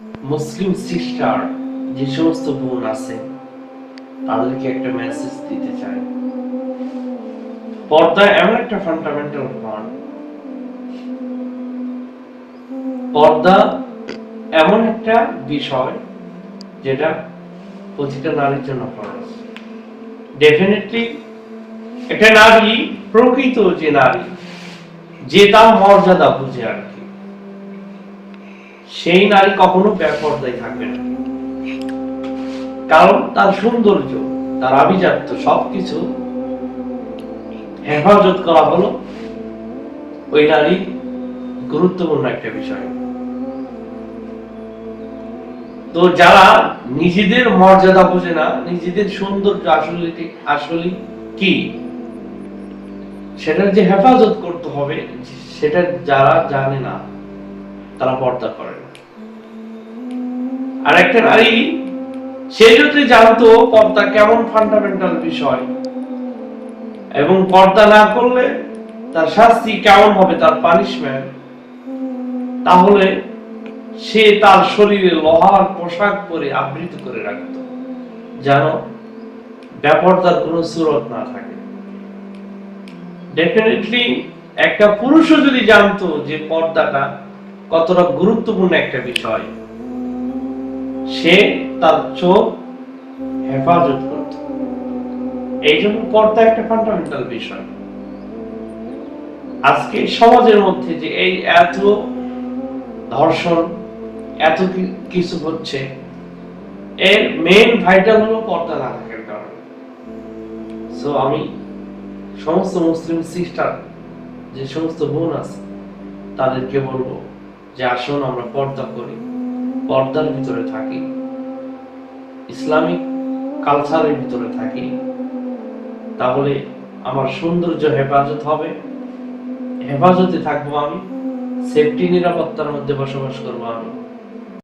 মুসলিম sister যে সমস্ত বোন আছে তাদেরকে একটা মেসেজ দিতে চাই। পর্দা এমন একটা ফান্ডামেন্টাল পার্ট, পর্দা এমন একটা বিষয় যেটা প্রতিটা নারীর জন্য ফরজ। ডেফিনেটলি একটা নারী, প্রকৃত যে নারী, যে তার মর্যাদা বুঝে আর কি, সেই নারী কখনো বেপরদায় থাকবে না। কারণ তার সৌন্দর্য, তার আভিজাত্য সবকিছু হেফাজত করা হলো ওই নারী গুরুত্বপূর্ণ একটা বিষয়। তো যারা নিজেদের মর্যাদা বোঝে না, নিজেদের সৌন্দর্য আসলে কি সেটার যে হেফাজত করতে হবে সেটা যারা জানে না তারা পর্দা করে না। আর একটা নারী সে যদি জানতো পর্দা কেমন ফান্ডামেন্টাল বিষয় এবং পর্দা না করলে তার শাস্তি কেমন হবে, তার পানিশমেন্ট, তাহলে সে তার শরীরে লোহার পোশাক পরে আবৃত করে রাখত, যেন বেপরদার কোনো সুরত না থাকে। ডেফিনেটলি একটা পুরুষও যদি জানতো যে পর্দাটা কতটা গুরুত্বপূর্ণ একটা বিষয়, সে তার চোখ হেফাজত করত। এই জন্য পর্দা একটা ফান্ডামেন্টাল বিষয়। আজকে সমাজের মধ্যে যে এই এত ধর্ষণ, এত কিছু হচ্ছে, এর মেইন ভাইটাল হলো পর্দা না থাকার কারণে। সো আমি সমস্ত মুসলিম সিস্টার, যে সমস্ত বোন আছে, তাদেরকে বলবো যে আসুন আমরা পর্দা করি, পর্দার ভিতরে থাকি, ইসলামিক কালচারের ভিতরে থাকি, তাহলে আমার সৌন্দর্য হেফাজত হবে, হেফাজতে থাকবো আমি, সেফটি নিরাপত্তার মধ্যে বসবাস করবো আমি।